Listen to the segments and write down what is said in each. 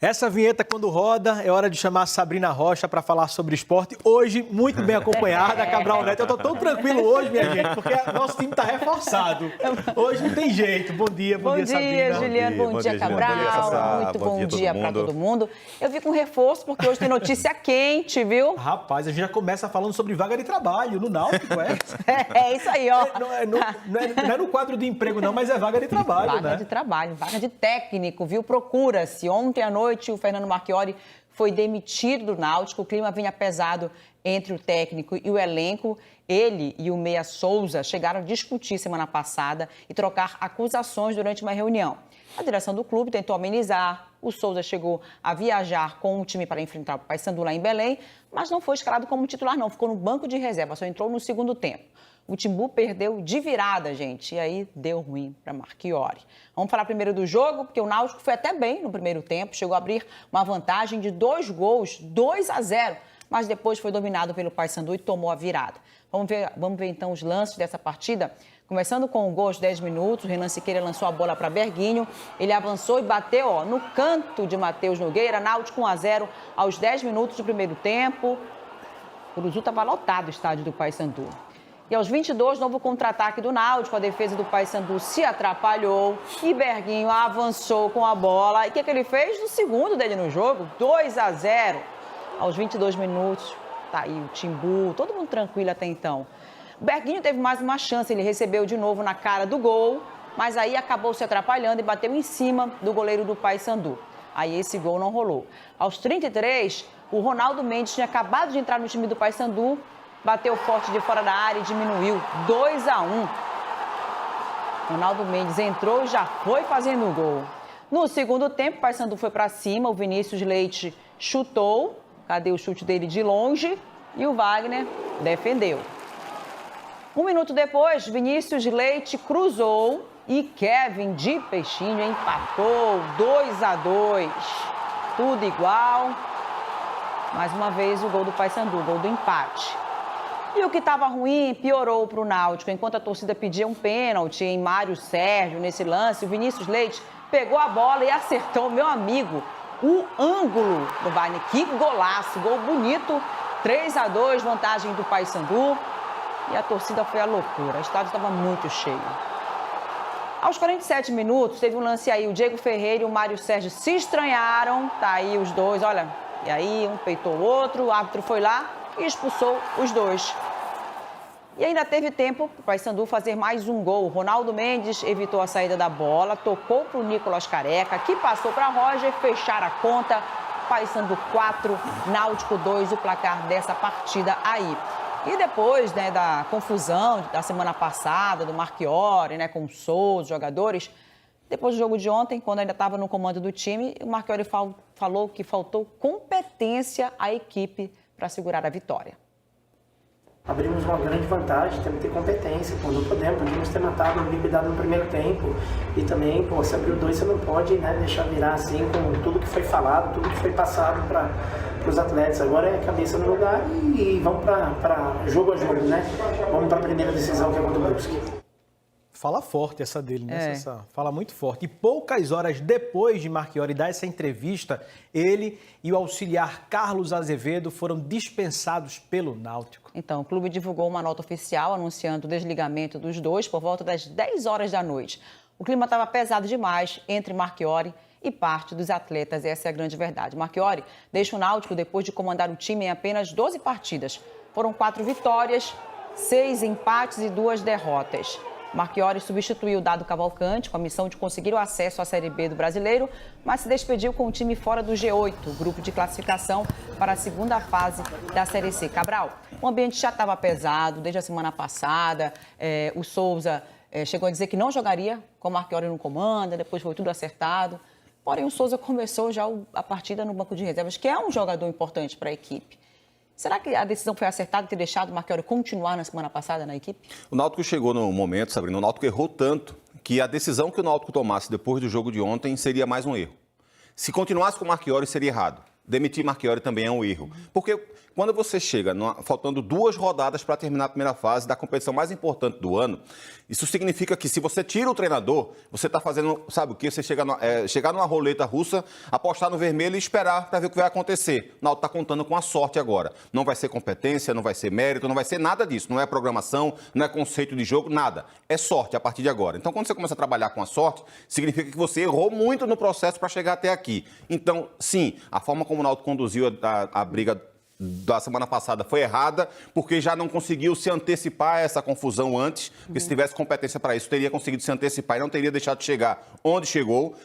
Essa vinheta, quando roda, é hora de chamar a Sabrina Rocha para falar sobre esporte. Hoje, muito bem acompanhada, a Cabral Neto. Eu tô tão tranquilo hoje, minha gente, porque nosso time tá reforçado. Hoje não tem jeito. Bom dia, Sabrina. Juliano, bom dia, Cabral. Muito bom dia para todo mundo. Eu vi com reforço, porque hoje tem notícia quente, viu? Rapaz, a gente já começa falando sobre vaga de trabalho no Náutico, é? É isso aí, ó. Não é no quadro de emprego, não, mas é vaga de trabalho, né? Vaga de trabalho, vaga de técnico, viu? Procura-se. Ontem à noite, o Fernando Marchiori foi demitido do Náutico. O clima vinha pesado entre o técnico e o elenco. Ele e o Meia Souza chegaram a discutir semana passada e trocar acusações durante uma reunião. A direção do clube tentou amenizar. O Souza chegou a viajar com o time para enfrentar o Paysandu lá em Belém, mas não foi escalado como titular, não. Ficou no banco de reserva, só entrou no segundo tempo. O Timbu perdeu de virada, gente, e aí deu ruim para Marchiori. Vamos falar primeiro do jogo, porque o Náutico foi até bem no primeiro tempo, chegou a abrir uma vantagem de 2 gols, 2-0, mas depois foi dominado pelo Paysandu e tomou a virada. Vamos ver então os lances dessa partida. Começando com o gol aos 10 minutos, o Renan Siqueira lançou a bola para Berguinho, ele avançou e bateu no canto de Matheus Nogueira, Náutico 1-0 aos 10 minutos do primeiro tempo. O Uruzu estava lotado o estádio do Paysandu. E aos 22, novo contra-ataque do Náutico, a defesa do Paysandu se atrapalhou e Berguinho avançou com a bola. E o que ele fez no segundo dele no jogo? 2-0. Aos 22 minutos, tá aí o Timbu, todo mundo tranquilo até então. O Berguinho teve mais uma chance, ele recebeu de novo na cara do gol, mas aí acabou se atrapalhando e bateu em cima do goleiro do Paysandu. Aí esse gol não rolou. Aos 33, o Ronaldo Mendes tinha acabado de entrar no time do Paysandu, bateu forte de fora da área e diminuiu 2-1. Ronaldo Mendes entrou e já foi fazendo o gol. No segundo tempo, o Paysandu foi para cima, o Vinícius Leite chutou, cadê o chute dele de longe? E o Wagner defendeu. 1 minuto depois, Vinícius Leite cruzou e Kevin de Peixinho empatou 2-2. Tudo igual. Mais uma vez o gol do Paysandu, o gol do empate. E o que estava ruim piorou para o Náutico. Enquanto a torcida pedia um pênalti em Mário Sérgio nesse lance, o Vinícius Leite pegou a bola e acertou, meu amigo, o ângulo do Wagner. Que golaço, gol bonito. 3-2, vantagem do Paysandu. E a torcida foi à loucura. O estádio estava muito cheio. Aos 47 minutos, teve um lance aí. O Diego Ferreira e o Mário Sérgio se estranharam. Tá aí os dois, olha. E aí, um peitou o outro. O árbitro foi lá e expulsou os dois. E ainda teve tempo para o Paysandu fazer mais um gol. Ronaldo Mendes evitou a saída da bola, tocou para o Nicolas Careca, que passou para Roger fechar a conta. Paysandu 4, Náutico 2, o placar dessa partida aí. E depois, da confusão da semana passada, do Marchiori, com o Souza, os jogadores, depois do jogo de ontem, quando ainda estava no comando do time, o Marchiori falou que faltou competência à equipe para segurar a vitória. Abrimos uma grande vantagem, temos que ter competência, quando podemos ter matado, liquidado no primeiro tempo. E também, se abrir o 2, você não pode deixar virar assim com tudo que foi falado, tudo que foi passado para os atletas. Agora é cabeça no lugar e vamos para jogo a jogo, Vamos para a primeira decisão que é contra o Brusque. Fala forte essa dele, né? Fala muito forte. E poucas horas depois de Marchiori dar essa entrevista, ele e o auxiliar Carlos Azevedo foram dispensados pelo Náutico. Então, o clube divulgou uma nota oficial anunciando o desligamento dos dois por volta das 10 horas da noite. O clima estava pesado demais entre Marchiori e parte dos atletas, essa é a grande verdade. Marchiori deixa o Náutico depois de comandar o time em apenas 12 partidas. Foram 4 vitórias, 6 empates e 2 derrotas. Marchiori substituiu o Dado Cavalcante com a missão de conseguir o acesso à Série B do Brasileiro, mas se despediu com o time fora do G8, o grupo de classificação para a segunda fase da Série C. Cabral, o ambiente já estava pesado desde a semana passada. O Souza chegou a dizer que não jogaria com o Marchiori no comando, depois foi tudo acertado. Porém, o Souza começou já a partida no banco de reservas, que é um jogador importante para a equipe. Será que a decisão foi acertada de ter deixado o Marchiori continuar na semana passada na equipe? O Náutico chegou no momento, Sabrina, o Náutico errou tanto que a decisão que o Náutico tomasse depois do jogo de ontem seria mais um erro. Se continuasse com o Marchiori, seria errado. demitir Marchiori também é um erro. Porque quando você chega, faltando 2 rodadas para terminar a primeira fase da competição mais importante do ano, isso significa que se você tira o treinador, você está fazendo, sabe o quê? Você chegar numa roleta russa, apostar no vermelho e esperar para ver o que vai acontecer. O Náutico está contando com a sorte agora. Não vai ser competência, não vai ser mérito, não vai ser nada disso. Não é programação, não é conceito de jogo, nada. É sorte a partir de agora. Então, quando você começa a trabalhar com a sorte, significa que você errou muito no processo para chegar até aqui. Então, sim, a forma como o Náutico conduziu a briga da semana passada foi errada, porque já não conseguiu se antecipar a essa confusão antes, porque se tivesse competência para isso, teria conseguido se antecipar e não teria deixado de chegar onde chegou.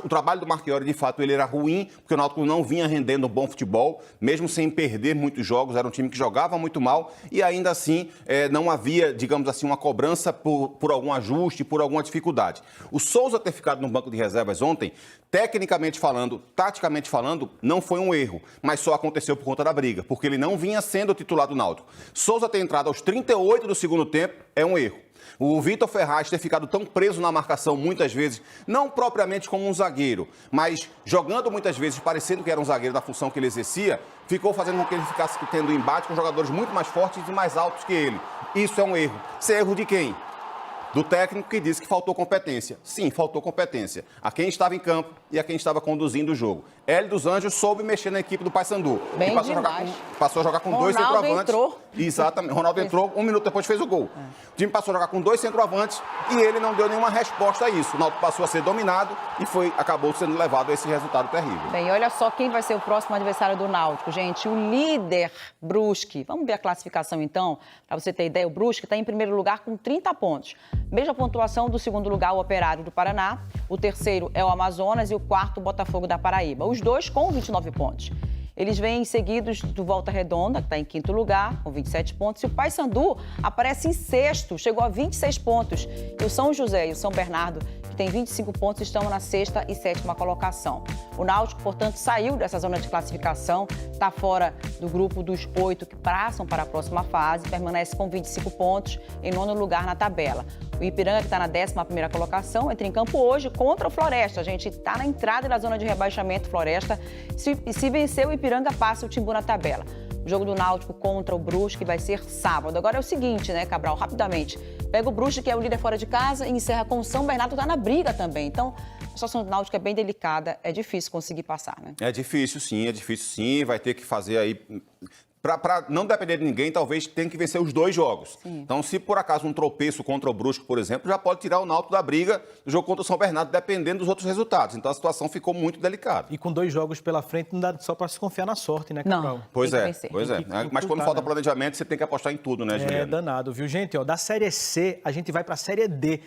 O trabalho do Marchiori, de fato, ele era ruim, porque o Náutico não vinha rendendo um bom futebol, mesmo sem perder muitos jogos, era um time que jogava muito mal e ainda assim não havia, digamos assim, uma cobrança por algum ajuste, por alguma dificuldade. O Souza ter ficado no banco de reservas ontem, tecnicamente falando, taticamente falando, não foi um erro, mas só aconteceu por conta da briga, porque ele não vinha sendo o titular do Náutico. Souza ter entrado aos 38 do segundo tempo é um erro. O Vitor Ferraz ter ficado tão preso na marcação muitas vezes, não propriamente como um zagueiro, mas jogando muitas vezes parecendo que era um zagueiro da função que ele exercia, ficou fazendo com que ele ficasse tendo embate com jogadores muito mais fortes e mais altos que ele. Isso é um erro. Isso é erro de quem? Do técnico que disse que faltou competência. Sim, faltou competência. A quem estava em campo e a quem estava conduzindo o jogo. Hélio dos Anjos soube mexer na equipe do Paysandu. Bem passou a jogar com 2 centroavantes. Entrou. Exatamente. Ronaldo entrou, 1 minuto depois fez o gol. O time passou a jogar com 2 centroavantes e ele não deu nenhuma resposta a isso. O Náutico passou a ser dominado e acabou sendo levado a esse resultado terrível. Bem, olha só quem vai ser o próximo adversário do Náutico, gente. O líder, Brusque. Vamos ver a classificação, então? Para você ter ideia, o Brusque está em primeiro lugar com 30 pontos. Mesma pontuação do segundo lugar, o Operário do Paraná. O terceiro é o Amazonas e o quarto, o Botafogo da Paraíba. Os dois com 29 pontos. Eles vêm seguidos do Volta Redonda, que está em quinto lugar, com 27 pontos. E o Paysandu aparece em sexto, chegou a 26 pontos. E o São José e o São Bernardo, que tem 25 pontos, estão na sexta e sétima colocação. O Náutico, portanto, saiu dessa zona de classificação, está fora do grupo dos 8 que passam para a próxima fase, permanece com 25 pontos, em nono lugar na tabela. O Ipiranga, que está na 11ª colocação, entra em campo hoje contra o Floresta. A gente está na entrada da zona de rebaixamento, Floresta. Se vencer, o Ipiranga passa o Timbu na tabela. O jogo do Náutico contra o Brusque vai ser sábado. Agora é o seguinte, né, Cabral? Rapidamente. Pega o Brusque, que é o líder fora de casa, e encerra com o São Bernardo, está na briga também. Então, a situação do Náutico é bem delicada. É difícil conseguir passar, né? É difícil sim. Vai ter que fazer aí... Para não depender de ninguém, talvez tenha que vencer os 2 jogos. Sim. Então, se por acaso um tropeço contra o Brusque, por exemplo, já pode tirar o Náutico da briga do jogo contra o São Bernardo, dependendo dos outros resultados. Então, a situação ficou muito delicada. E com 2 jogos pela frente, não dá só para se confiar na sorte, né, Cabral? Não. Pois é. Mas quando falta planejamento, você tem que apostar em tudo, né, Juliana? É danado, viu, gente? Ó, da Série C, a gente vai para a Série D.